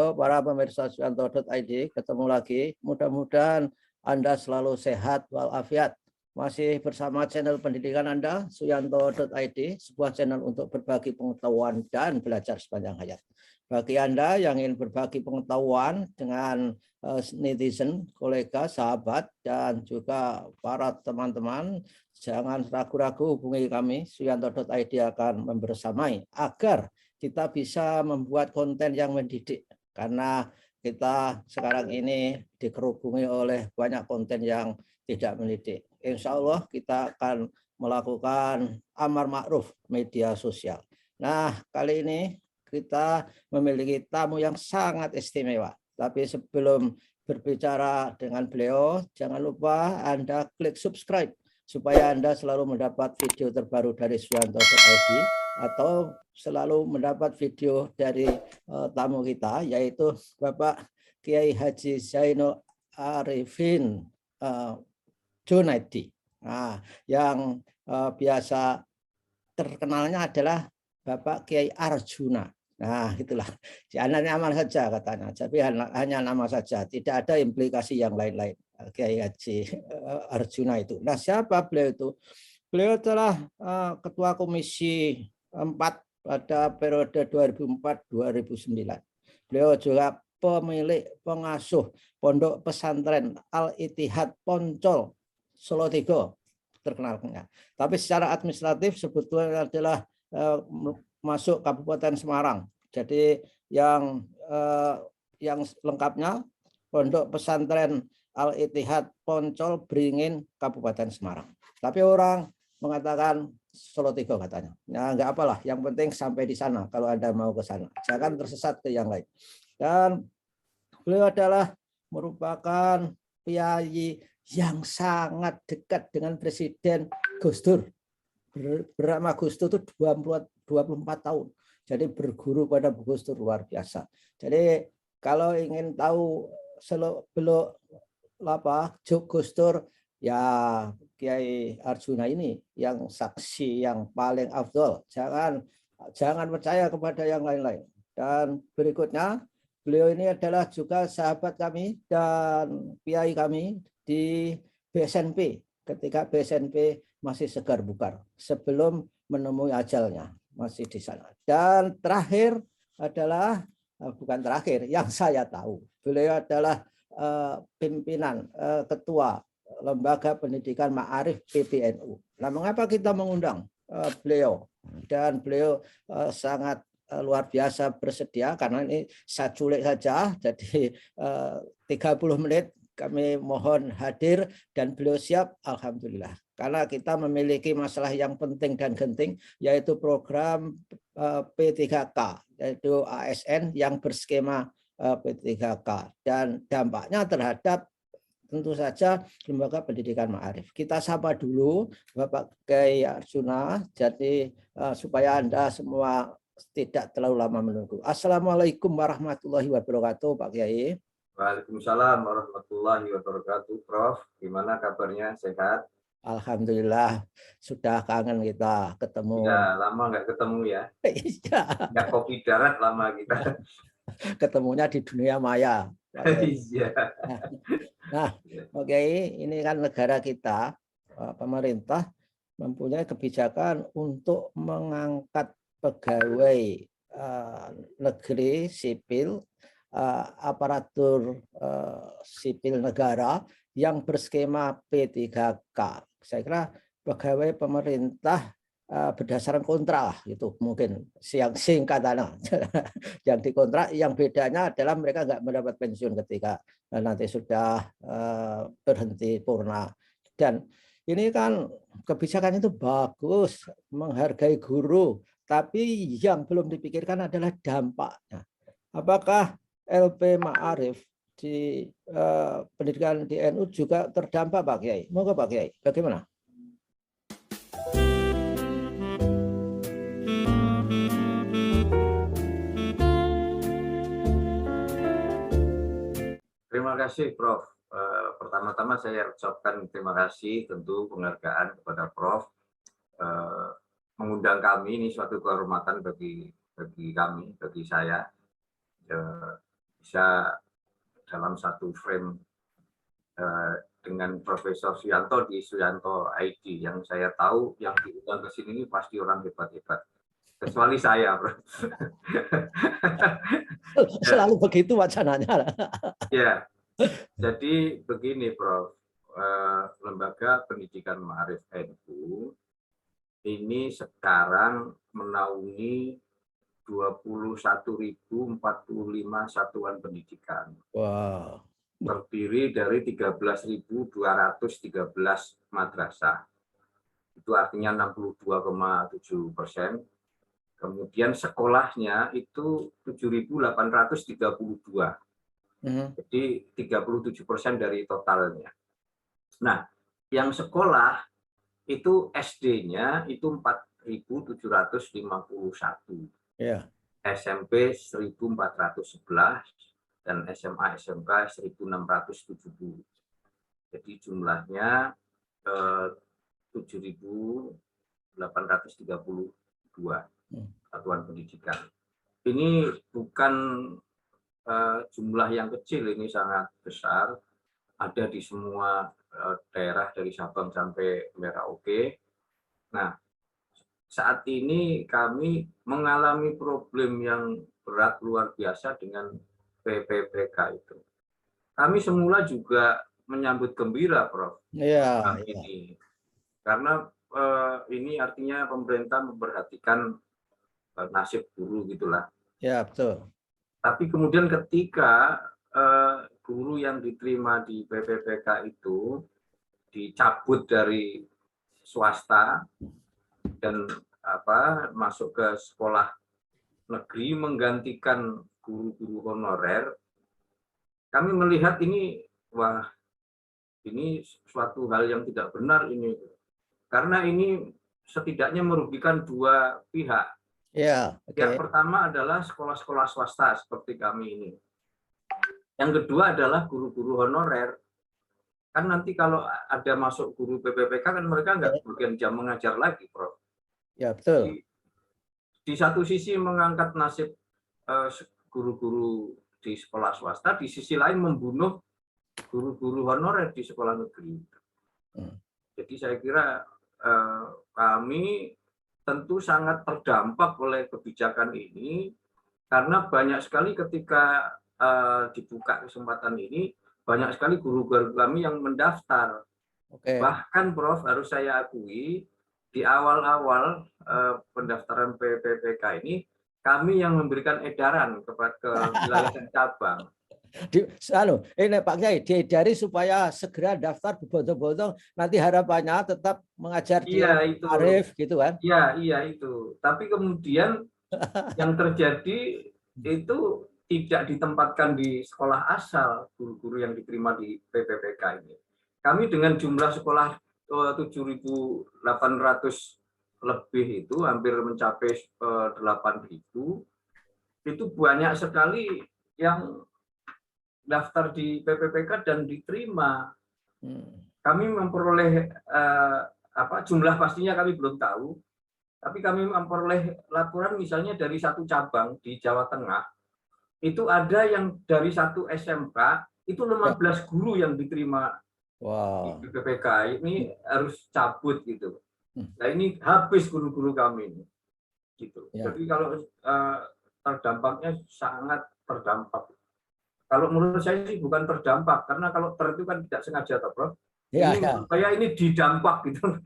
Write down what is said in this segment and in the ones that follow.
Halo para pemirsa Suyanto.id, ketemu lagi. Mudah-mudahan Anda selalu sehat walafiat. Masih bersama channel pendidikan Anda, Suyanto.id, sebuah channel untuk berbagi pengetahuan dan belajar sepanjang hayat. Bagi Anda yang ingin berbagi pengetahuan dengan netizen, kolega, sahabat, dan juga para teman-teman, jangan ragu-ragu hubungi kami. Suyanto.id akan membersamai agar kita bisa membuat konten yang mendidik, karena kita sekarang ini dikerubungi oleh banyak konten yang tidak mendidik. Insya Allah kita akan melakukan amar ma'ruf media sosial. Nah, kali ini kita memiliki tamu yang sangat istimewa. Tapi sebelum berbicara dengan beliau, jangan lupa Anda klik subscribe supaya Anda selalu mendapat video terbaru dari Suyanto.id atau selalu mendapat video dari tamu kita, yaitu Bapak Kiai Haji Zainul Arifin Junaidi. Nah, yang biasa terkenalnya adalah Bapak Kiai Arjuna. Nah, itulah. Hanya nama saja katanya, tapi hanya nama saja, tidak ada implikasi yang lain-lain. Kiai Haji Arjuna itu. Nah, siapa beliau itu? Beliau adalah Ketua Komisi 4 pada periode 2004-2009. Beliau juga pemilik pengasuh Pondok Pesantren Al-Ittihad Poncol Solo Tigo terkenalnya. Tapi secara administratif sebetulnya adalah masuk Kabupaten Semarang. Jadi yang lengkapnya Pondok Pesantren Al-Ittihad Poncol Beringin Kabupaten Semarang. Tapi orang mengatakan Solo Tigo katanya. Nah, enggak apalah, yang penting sampai di sana kalau Anda mau ke sana. Jangan tersesat ke yang lain. Dan beliau adalah merupakan kiai yang sangat dekat dengan Presiden Gus Dur. Bernama Gus Dur itu 24 tahun. Jadi berguru pada Gus Dur luar biasa. Jadi kalau ingin tahu belok Gus Dur, ya Kiai Arjuna ini yang saksi yang paling afdol. Jangan percaya kepada yang lain-lain. Dan berikutnya, beliau ini adalah juga sahabat kami dan kiai kami di BSNP ketika BSNP masih segar bugar sebelum menemui ajalnya, masih di sana. Dan terakhir adalah bukan terakhir, yang saya tahu, beliau adalah pimpinan ketua Lembaga Pendidikan Ma'arif PBNU. Nah, mengapa kita mengundang beliau? Dan beliau sangat luar biasa bersedia, karena ini saya culik saja, jadi 30 menit kami mohon hadir dan beliau siap, alhamdulillah. Karena kita memiliki masalah yang penting dan genting, yaitu program P3K, yaitu ASN yang berskema P3K, dan dampaknya terhadap tentu saja Lembaga Pendidikan Ma'arif. Kita sapa dulu Bapak Kiai Arjuna, jadi supaya Anda semua tidak terlalu lama menunggu. Assalamualaikum warahmatullahi wabarakatuh, Pak Kiai. Waalaikumsalam warahmatullahi wabarakatuh, Prof. Gimana kabarnya? Sehat? Alhamdulillah, sudah kangen kita ketemu. Ya, lama nggak ketemu ya. Iya. Nggak kopi darat lama kita. Ketemunya di dunia maya. Iya. Nah, oke, ini kan negara kita, pemerintah mempunyai kebijakan untuk mengangkat pegawai negeri sipil, aparatur sipil negara yang berskema P3K. Saya kira pegawai pemerintah berdasarkan kontrak itu mungkin singkatannya yang dikontrak, yang bedanya adalah mereka nggak mendapat pensiun ketika nanti sudah berhenti purna. Dan ini kan kebijakan itu bagus, menghargai guru, tapi yang belum dipikirkan adalah dampaknya. Apakah LP Ma'arif di pendidikan di NU juga terdampak, Pak Kiai? Moga Pak Kiai, bagaimana? Terima kasih, Prof. Pertama-tama saya ucapkan terima kasih, tentu penghargaan kepada Prof. Mengundang kami, ini suatu kehormatan bagi kami, bagi saya. bisa dalam satu frame dengan Profesor Suyanto di Suyanto ID. Yang saya tahu yang diundang ke sini ini pasti orang hebat-hebat. Kecuali saya, Prof. Selalu begitu wacananya. Ya, jadi begini, Prof. Lembaga Pendidikan Ma'arif NU ini sekarang menaungi 21.045 satuan pendidikan. Wow. Terdiri dari 13.213 madrasah. Itu artinya 62,7%. Kemudian sekolahnya itu 7.832. Jadi 37% dari totalnya. Nah, yang sekolah itu SD-nya itu 4.751. Yeah. SMP 1.411 dan SMA SMK 1.670. Jadi jumlahnya 7.832 satuan pendidikan. Ini bukan jumlah yang kecil, ini sangat besar. Ada di semua daerah dari Sabang sampai Merauke. Nah, saat ini kami mengalami problem yang berat luar biasa dengan PPPK itu. Kami semula juga menyambut gembira, Prof. Iya. Ini. Karena ini artinya pemerintah memperhatikan nasib guru gitulah. Ya, betul. Tapi kemudian ketika guru yang diterima di PPPK itu dicabut dari swasta dan masuk ke sekolah negeri menggantikan guru-guru honorer, kami melihat ini, wah, ini suatu hal yang tidak benar ini, karena ini setidaknya merugikan dua pihak. Ya, Yang pertama adalah sekolah-sekolah swasta seperti kami ini. Yang kedua adalah guru-guru honorer. Kan nanti kalau ada masuk guru PPPK kan mereka nggak bagian jam mengajar lagi, Prof. Ya, betul. Di satu sisi mengangkat nasib guru-guru di sekolah swasta, di sisi lain membunuh guru-guru honorer di sekolah negeri. Jadi saya kira kami tentu sangat terdampak oleh kebijakan ini, karena banyak sekali ketika dibuka kesempatan ini, banyak sekali guru-guru kami yang mendaftar. Bahkan, Prof, harus saya akui, di awal-awal pendaftaran PPPK ini, kami yang memberikan edaran kepada wilayah dan cabang. Ini Pak Kiai, diedari supaya segera daftar berbondong-bondong, nanti harapannya tetap mengajar di Arif gitu kan? Iya itu. Tapi kemudian yang terjadi itu tidak ditempatkan di sekolah asal guru-guru yang diterima di PPPK ini. Kami dengan jumlah sekolah 7.800 lebih itu, hampir mencapai 8.000, itu banyak sekali yang daftar di PPPK dan diterima. Kami memperoleh jumlah pastinya kami belum tahu, tapi kami memperoleh laporan misalnya dari satu cabang di Jawa Tengah, itu ada yang dari satu SMK itu 15 guru yang diterima di PPPK. Ini harus cabut gitu. Nah, ini habis guru-guru kami ini. Gitu. Jadi kalau terdampaknya sangat terdampak. Kalau menurut saya sih bukan terdampak, karena kalau itu kan tidak sengaja, toh, Prof. Saya ini didampak gitu.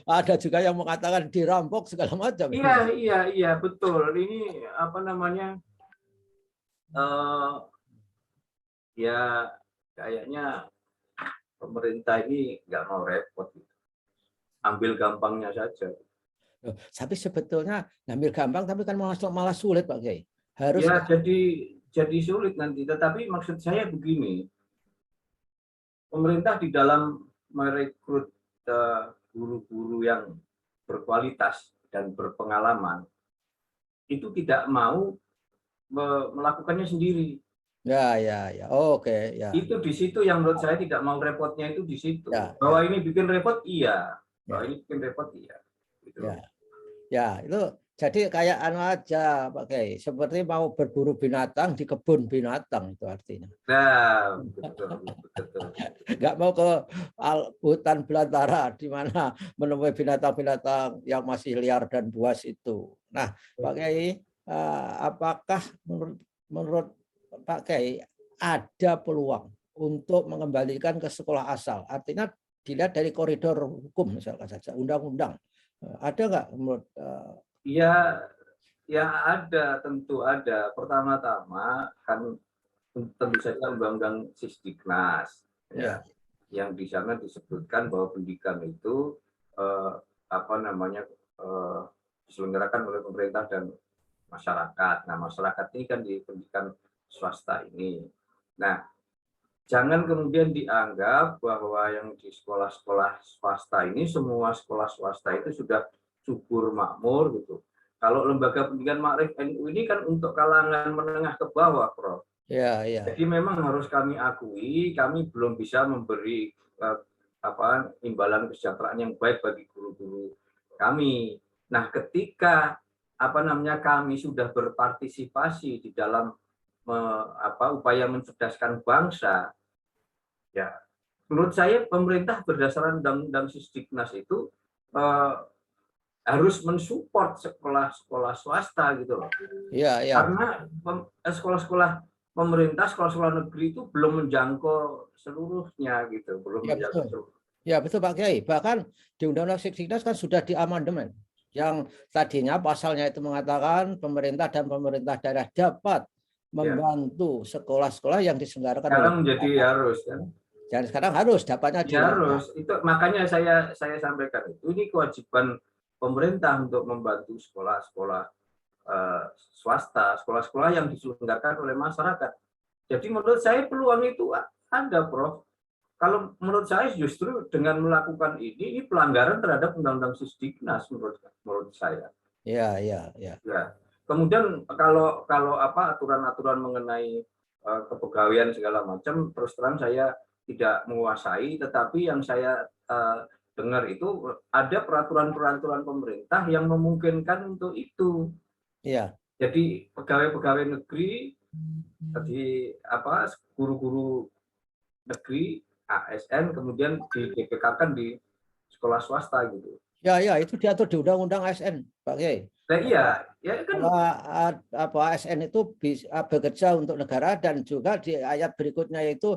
Ada juga yang mengatakan dirampok segala macam. Iya, betul. Ini ya kayaknya pemerintah ini nggak mau repot, ambil gampangnya saja. Tapi sebetulnya ngambil gampang, tapi kan malah sulit, Pak Kiai. Harus ya jadi sulit nanti. Tetapi maksud saya begini, pemerintah di dalam merekrut guru-guru yang berkualitas dan berpengalaman itu tidak mau melakukannya sendiri. Ya. Oke. Itu di situ yang menurut saya tidak mau repotnya, itu di situ. Bahwa ini bikin repot, iya. Bahwa ini bikin repot, iya. Gitu. Ya, itu Jadi kayak anu aja Pak Kiai, seperti mau berburu binatang di kebun binatang itu artinya. Nah, betul, betul. Nggak mau ke hutan belantara di mana menemui binatang-binatang yang masih liar dan buas itu. Nah, Pak Kiai, apakah menurut Pak Kiai ada peluang untuk mengembalikan ke sekolah asal? Artinya dilihat dari koridor hukum misalkan saja, undang-undang. Ada nggak menurut Ya, ya ada, tentu ada. Pertama-tama kan tentu saja Undang-Undang Sisdiknas, ya. ya, yang di sana disebutkan bahwa pendidikan itu apa namanya diselenggarakan oleh pemerintah dan masyarakat. Nah, masyarakat ini kan di pendidikan swasta ini. Nah, jangan kemudian dianggap bahwa yang di sekolah-sekolah swasta ini, semua sekolah swasta itu sudah subur makmur gitu. Kalau lembaga pendidikan Makrif NU ini kan untuk kalangan menengah ke bawah, Prof. Ya, ya. Jadi memang harus kami akui, kami belum bisa memberi imbalan kesejahteraan yang baik bagi guru-guru kami. Nah, ketika kami sudah berpartisipasi di dalam upaya mencerdaskan bangsa, ya menurut saya pemerintah berdasarkan Undang-Undang Sisdiknas itu harus mensupport sekolah-sekolah swasta gitu loh. Ya, ya. Karena sekolah-sekolah pemerintah, sekolah-sekolah negeri itu belum menjangkau seluruhnya gitu, belum Ya, menjangkau betul. seluruh. Ya, betul Pak Kiai. Bahkan di Undang-Undang Sisdiknas kan sudah diamandemen. Yang tadinya pasalnya itu mengatakan pemerintah dan pemerintah daerah dapat membantu sekolah-sekolah yang diselenggarakan oleh Sekarang menjadi harus kan. dan sekarang harus dapatnya di Harus. Itu makanya saya sampaikan ini kewajiban pemerintah untuk membantu sekolah-sekolah swasta, sekolah-sekolah yang diselenggarakan oleh masyarakat. Jadi menurut saya peluang itu ada, Prof. Kalau menurut saya justru dengan melakukan ini pelanggaran terhadap Undang-Undang Sisdiknas menurut saya. Ya, ya, ya. Ya. Kemudian kalau aturan-aturan mengenai kepegawaian segala macam, terus terang saya tidak menguasai, tetapi yang saya dengar itu ada peraturan-peraturan pemerintah yang memungkinkan untuk itu. Ya. Jadi pegawai-pegawai negeri, guru-guru negeri, ASN, kemudian di DPK-kan di sekolah swasta gitu. Ya, ya, itu diatur di Undang-Undang ASN, Pak Kiai. Nah, iya, ya kan. ASN itu bisa bekerja untuk negara dan juga di ayat berikutnya itu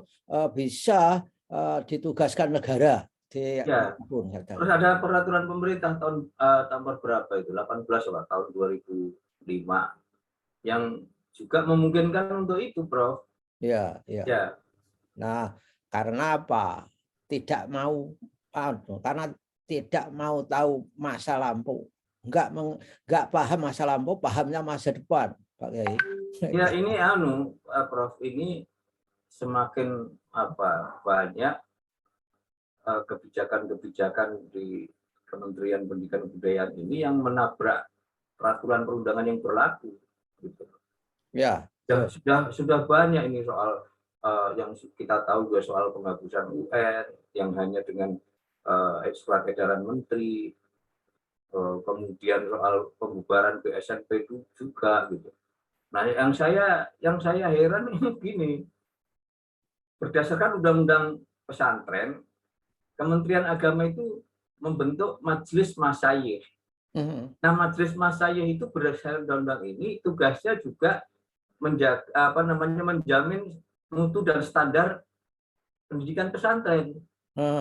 bisa ditugaskan negara di Ya. Terus ada peraturan pemerintah tahun berapa itu? 18 tahun 2005 yang juga memungkinkan untuk itu, Prof. Ya, ya. Ya. Nah, karena apa? Tidak mau karena tidak mau tahu masa lampau. Enggak paham masa lampau, pahamnya masa depan, Pak Kiai. Ya, ini Prof, ini semakin banyak kebijakan-kebijakan di Kementerian Pendidikan dan Kebudayaan ini yang menabrak peraturan perundangan yang berlaku gitu. Ya. Sudah banyak ini soal yang kita tahu juga soal penghapusan UN yang hanya dengan surat edaran menteri, kemudian soal pembubaran BSNP juga gitu. Nah, yang saya heran ini gini, berdasarkan Undang-Undang Pesantren, Kementerian Agama itu membentuk Majelis Masyayikh. Nah, Majelis Masyayikh itu berdasarkan undang-undang ini tugasnya juga menjaga menjamin mutu dan standar pendidikan pesantren.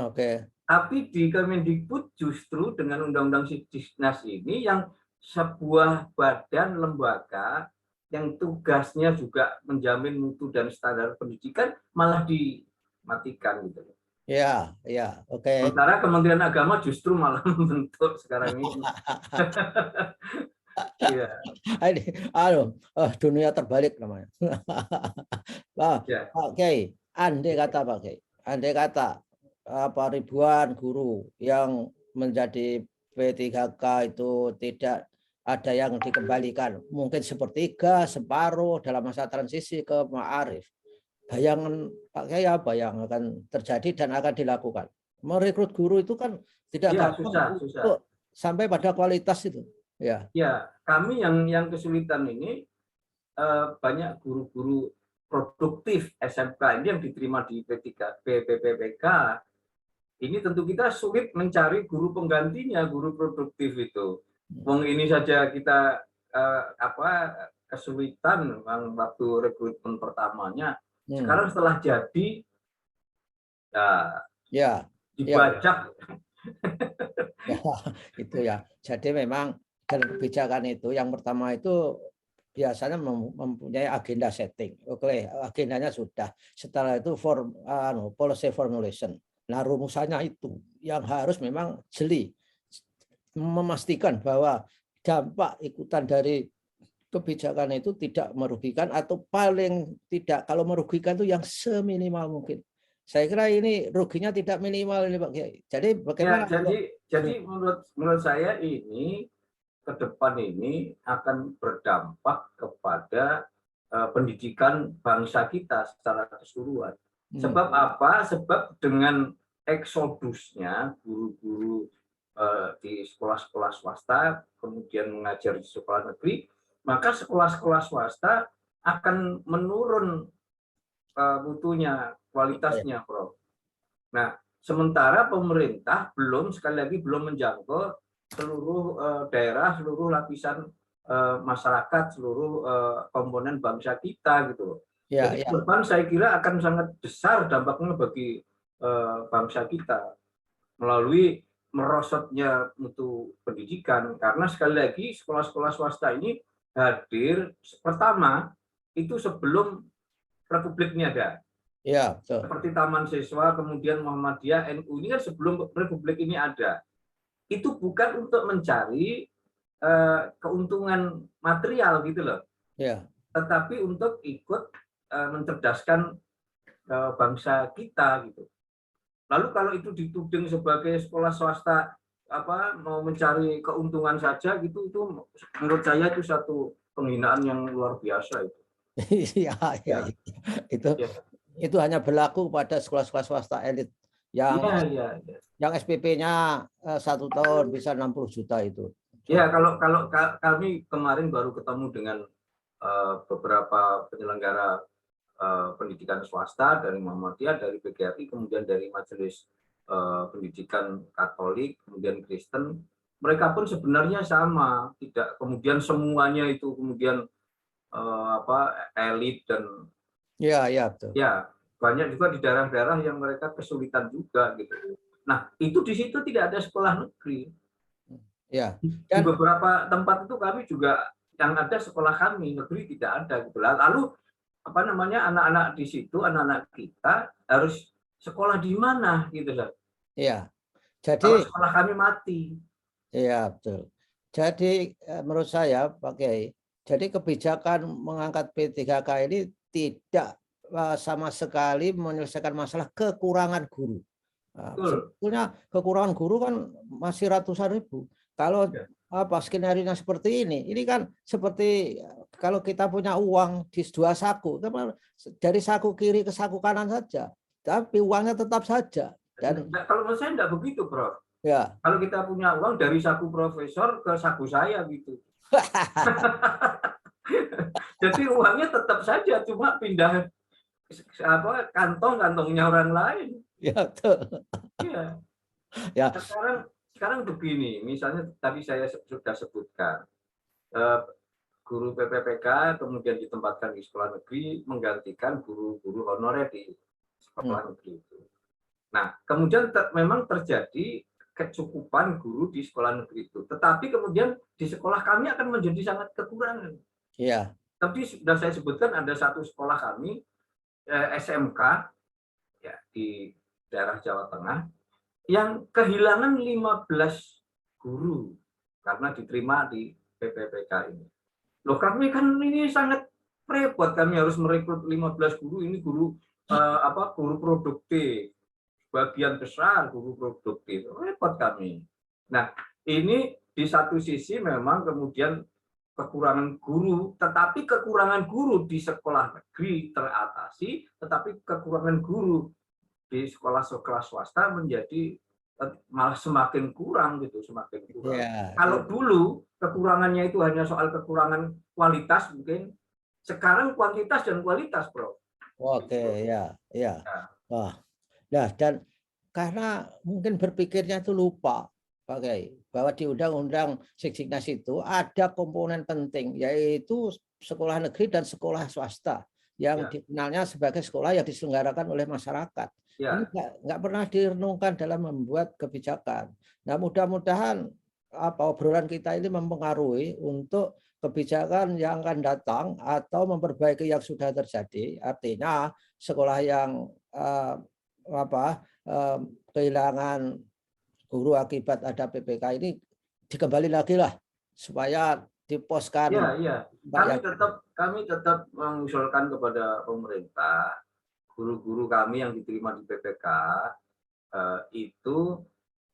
Oke. Tapi di Kemendikbud justru dengan Undang-Undang Sisdiknas ini yang sebuah badan lembaga yang tugasnya juga menjamin mutu dan standar pendidikan malah dimatikan gitu. Ya, ya, oke. Sementara Kementerian Agama justru malah membentuk sekarang ini. Iya. Dunia terbalik namanya. Pak Kiai, andai kata ribuan guru yang menjadi P3K itu tidak ada yang dikembalikan, mungkin sepertiga, separuh dalam masa transisi ke Ma'arif. Bayangan Pak Kiai apa yang akan terjadi dan akan dilakukan? Merekrut guru itu kan tidak gampang susah. sampai pada kualitas itu. Ya. Ya, kami yang kesulitan ini banyak guru-guru produktif SMK ini yang diterima di P3 PPPK. Ini tentu kita sulit mencari guru penggantinya, guru produktif itu. Wong ini saja kita kesulitan waktu rekrutmen pertamanya. Sekarang setelah jadi ya dibajak. Ya, itu ya. Jadi memang dalam kebijakan itu yang pertama itu biasanya mempunyai agenda setting. Oke, agendanya sudah. Setelah itu policy formulation. Nah, rumusannya itu yang harus memang jeli, memastikan bahwa dampak ikutan dari kebijakan itu tidak merugikan, atau paling tidak kalau merugikan itu yang seminimal mungkin. Saya kira ini ruginya tidak minimal ini Pak Kiai. Jadi bagaimana? Ya, jadi menurut saya ini ke depan ini akan berdampak kepada pendidikan bangsa kita secara keseluruhan. Sebab apa? Sebab dengan eksodusnya guru-guru di sekolah-sekolah swasta kemudian mengajar di sekolah negeri, maka sekolah-sekolah swasta akan menurun mutunya, kualitasnya, Prof. Nah, sementara pemerintah sekali lagi belum menjangkau seluruh daerah, seluruh lapisan masyarakat, seluruh komponen bangsa kita gitu. Jadi ke depan saya kira akan sangat besar dampaknya bagi bangsa kita melalui merosotnya mutu pendidikan, karena sekali lagi sekolah-sekolah swasta ini hadir pertama itu sebelum Republik ini ada. Ya, betul. Seperti Taman Siswa, kemudian Muhammadiyah, NU ini kan sebelum Republik ini ada. Itu bukan untuk mencari keuntungan material gitu loh. Ya. Tetapi untuk ikut mencerdaskan bangsa kita gitu. Lalu kalau itu dituding sebagai sekolah swasta mau mencari keuntungan saja gitu, itu menurut saya itu satu penghinaan yang luar biasa itu. Iya. Itu hanya berlaku pada sekolah-sekolah swasta elit yang SPP-nya 1 tahun bisa 60 juta itu. Ya, kalau kami kemarin baru ketemu dengan beberapa penyelenggara pendidikan swasta dari Muhammadiyah, dari PGRI, kemudian dari Majelis Pendidikan Katolik, kemudian Kristen. Mereka pun sebenarnya sama, tidak kemudian semuanya itu kemudian elit dan betul. Ya, banyak juga di daerah-daerah yang mereka kesulitan juga gitu. Nah, itu di situ tidak ada sekolah negeri. Ya. Di beberapa tempat itu kami juga yang ada sekolah kami negeri tidak ada gitu. Lalu anak-anak di situ, anak-anak kita harus sekolah di mana gitu loh. Iya. Jadi kalau sekolah kami mati. Iya, betul. Jadi menurut saya Pak Kiai, jadi kebijakan mengangkat P3K ini tidak sama sekali menyelesaikan masalah kekurangan guru. Sebetulnya kekurangan guru kan masih ratusan ribu. Kalau skenario seperti ini kan seperti kalau kita punya uang di 2 saku, dari saku kiri ke saku kanan saja, tapi uangnya tetap saja. Dan kalau menurut saya tidak begitu, Prof. Ya. Kalau kita punya uang dari saku profesor ke saku saya gitu. Jadi uangnya tetap saja, cuma pindah kantong-kantongnya orang lain. Ya, betul. Iya. Ya. Sekarang begini, misalnya tadi saya sudah sebutkan, guru PPPK kemudian ditempatkan di sekolah negeri menggantikan guru-guru honorer di sekolah negeri itu. Nah, kemudian memang terjadi kecukupan guru di sekolah negeri itu, tetapi kemudian di sekolah kami akan menjadi sangat kekurangan. Iya. Tapi sudah saya sebutkan ada satu sekolah kami SMK ya di daerah Jawa Tengah yang kehilangan 15 guru karena diterima di PPPK ini. Loh, kami kan ini sangat repot, kami harus merekrut 15 guru, ini guru guru produktif. Bagian besar guru produktif, repot kami. Nah, ini di satu sisi memang kemudian kekurangan guru, tetapi kekurangan guru di sekolah negeri teratasi, tetapi kekurangan guru di sekolah-sekolah swasta menjadi malah semakin kurang gitu, semakin kurang. Ya, Kalau dulu kekurangannya itu hanya soal kekurangan kualitas mungkin, sekarang kuantitas dan kualitas, Bro. oke, Gitu. ya, ya. Ya, Wah, nah dan karena mungkin berpikirnya itu lupa, Pak Kiai, bahwa di Undang-Undang Signas itu ada komponen penting, yaitu sekolah negeri dan sekolah swasta yang ya, dikenalnya sebagai sekolah yang diselenggarakan oleh masyarakat. Ini ya. nggak pernah direnungkan dalam membuat kebijakan. Nah, mudah-mudahan apa obrolan kita ini mempengaruhi untuk kebijakan yang akan datang atau memperbaiki yang sudah terjadi. Artinya sekolah yang kehilangan guru akibat ada PPK ini dikembali lagi lah supaya diposkan Ya, ya. Kami tetap mengusulkan kepada pemerintah, guru-guru kami yang diterima di PPK itu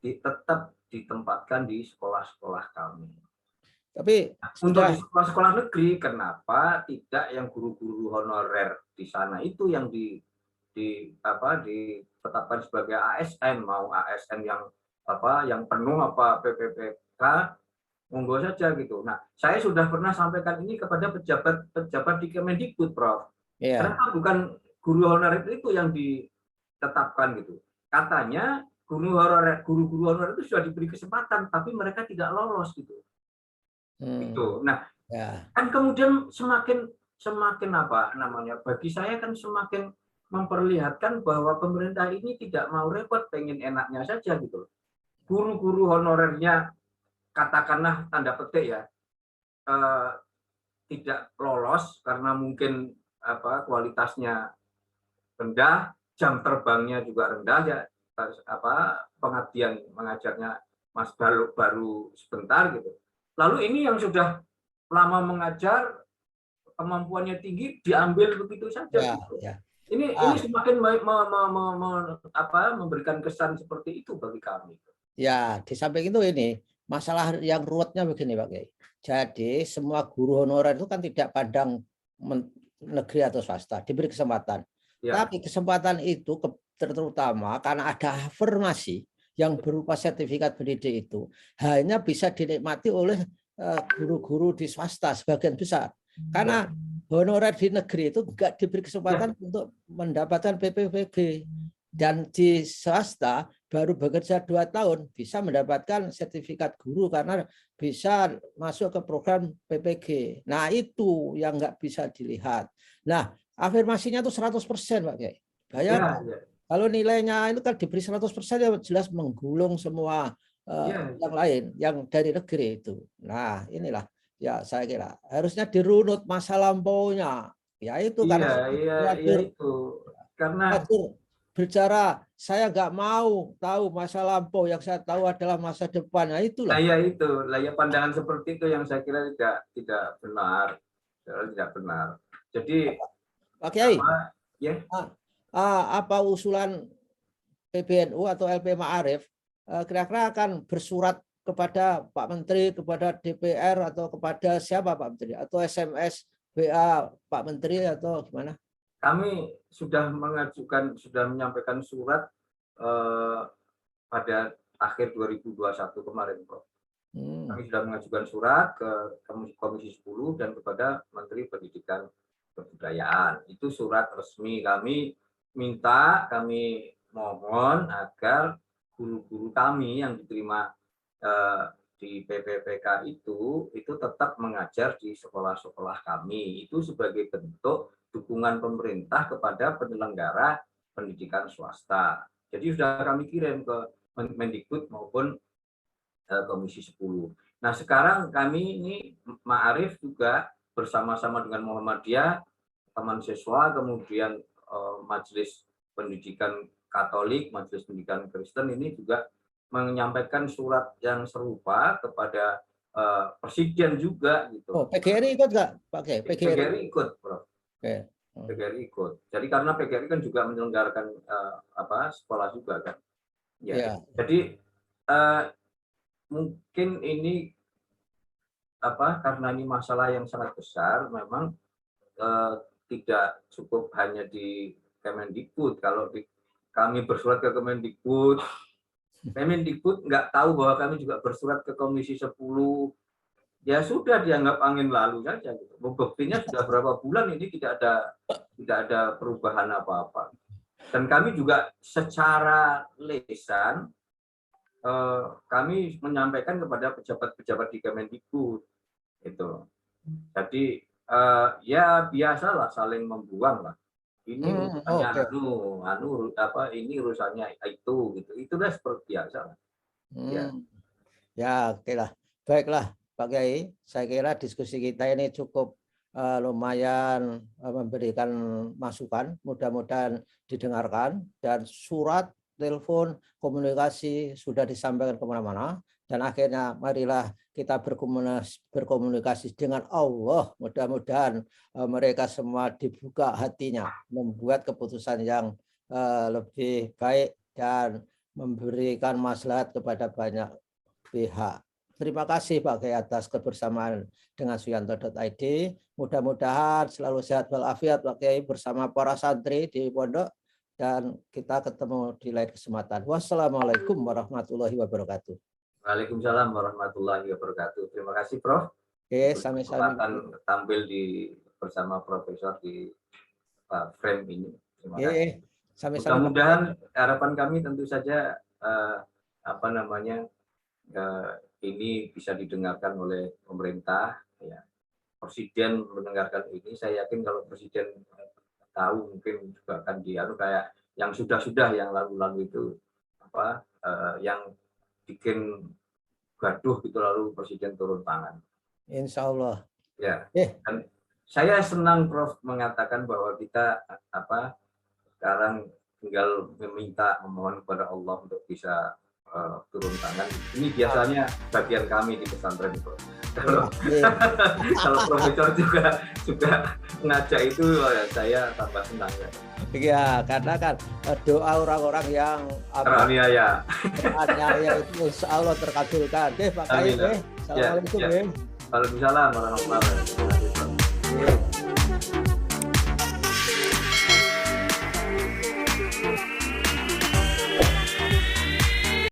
tetap ditempatkan di sekolah-sekolah kami. tapi Untuk sudah di sekolah-sekolah negeri, kenapa tidak yang guru-guru honorer di sana itu yang ditetapkan sebagai ASN, mau ASN yang penuh apa PPPK, monggo saja gitu. Nah, saya sudah pernah sampaikan ini kepada pejabat di Kemendikbud, Prof. ya Kenapa bukan guru honorer itu yang ditetapkan gitu? Katanya guru-guru honorer itu sudah diberi kesempatan, tapi mereka tidak lolos gitu. Gitu. Nah, ya kan kemudian semakin semakin apa namanya? Bagi saya kan semakin memperlihatkan bahwa pemerintah ini tidak mau repot, pengen enaknya saja gitu. Guru-guru honorernya katakanlah tanda petik ya, eh, tidak lolos karena mungkin kualitasnya rendah, jam terbangnya juga rendah ya, pengabdian mengajarnya Mas baru sebentar gitu. Lalu ini yang sudah lama mengajar, kemampuannya tinggi, diambil begitu saja ya gitu. ya Ini semakin memberikan kesan seperti itu bagi kami. ya di samping itu ini masalah yang ruwetnya begini Pak Kiai. Jadi semua guru honorer itu kan tidak pandang negeri atau swasta, diberi kesempatan. Ya, Tapi kesempatan itu terutama karena ada afirmasi yang berupa sertifikat pendidik itu hanya bisa dinikmati oleh guru-guru di swasta sebagian besar. ya, Karena honorer di negeri itu enggak diberi ya, kesempatan untuk mendapatkan PPPG. Dan di swasta baru bekerja 2 tahun bisa mendapatkan sertifikat guru karena bisa masuk ke program PPG. Nah, itu yang nggak bisa dilihat. Nah, afirmasinya itu 100%, Pak Kiai. ya, Bayangkan, ya, kalau nilainya itu kan diberi 100% ya jelas menggulung semua ya, yang lain, yang dari negeri itu. Nah, inilah ya saya kira harusnya dirunut masa lampaunya. Ya itu iya, karena iya, iya belajar itu. Karena berbicara saya nggak mau tahu masa lampau, yang saya tahu adalah masa depan. Nah, itulah. ya pandangan seperti itu yang saya kira tidak benar, tidak benar. Jadi Pak Kiai, apa ya? apa usulan PBNU atau LP Ma'arif kira-kira akan bersurat kepada Pak Menteri, kepada DPR atau kepada siapa Pak Menteri, atau SMS BA Pak Menteri atau gimana? Kami sudah menyampaikan surat eh, pada akhir 2021 kemarin, Prof. Kami sudah mengajukan surat ke Komisi 10 dan kepada Menteri Pendidikan Kebudayaan. Itu surat resmi kami mohon agar guru-guru kami yang diterima di PPPK itu tetap mengajar di sekolah-sekolah kami. Itu sebagai bentuk dukungan pemerintah kepada penyelenggara pendidikan swasta. Jadi sudah kami kirim ke Mendikbud maupun Komisi 10. Nah, sekarang kami ini Ma'arif juga bersama-sama dengan Muhammadiyah, teman siswa, kemudian Majelis Pendidikan Katolik, Majelis Pendidikan Kristen ini juga menyampaikan surat yang serupa kepada Presiden juga Oh, gitu. PGRI ikut nggak, Pak Kiai? PGRI. PGRI ikut, Bro. Oke. PGRI ikut. Jadi karena PGRI kan juga menyelenggarakan sekolah juga kan. Ya. Ya, Jadi mungkin ini karena ini masalah yang sangat besar, memang tidak cukup hanya di Kemendikbud. Kalau kami bersurat ke Kemendikbud, Kemendikbud nggak tahu bahwa kami juga bersurat ke Komisi 10, ya sudah dianggap angin lalu saja. Gitu. Buktinya sudah berapa bulan ini tidak ada perubahan apa-apa. Dan kami juga secara lisan kami menyampaikan kepada pejabat-pejabat di Kemendikbud itu. Jadi ya biasalah saling membuang lah. Ini urusannya ini urusannya itu gitu. Itu udah seperti biasa. Ya, oke lah. Baiklah, Pak Kiai. Saya kira diskusi kita ini cukup lumayan memberikan masukan. Mudah-mudahan didengarkan dan surat, telepon, komunikasi sudah disampaikan kemana-mana. Dan akhirnya marilah kita berkomunikasi dengan Allah. Mudah-mudahan mereka semua dibuka hatinya, membuat keputusan yang lebih baik dan memberikan maslahat kepada banyak pihak. Terima kasih Pak Kiai atas kebersamaan dengan Suyanto.id. Mudah-mudahan selalu sehat walafiat Pak Kiai bersama para santri di pondok. Dan kita ketemu di lain kesempatan. Wassalamualaikum warahmatullahi wabarakatuh. Waalaikumsalam warahmatullahi wabarakatuh. Terima kasih Prof. Oke, sami-sami. Tampil bersama Profesor di frame ini. Terima kasih. Sami-sami. Mudah-mudahan harapan kami tentu saja ini bisa didengarkan oleh pemerintah. Ya. Presiden mendengarkan ini. Saya yakin kalau Presiden tahu mungkin juga akan kayak yang sudah-sudah yang lalu-lalu itu yang bikin gaduh gitu lalu Presiden turun tangan. Insya Allah. Ya. Dan saya senang Prof mengatakan bahwa kita sekarang tinggal memohon kepada Allah untuk bisa turun tangan. Ini biasanya bagian kami di pesantren Prof. Kalau Profesor juga ngajak itu saya tambah senang ya. Iya, karena kan doa orang-orang yang teraniaya itu insya Allah terkabulkan. Oke, Pak Kiai. Assalamualaikum. Waalaikumsalam warahmatullahi wabarakatuh.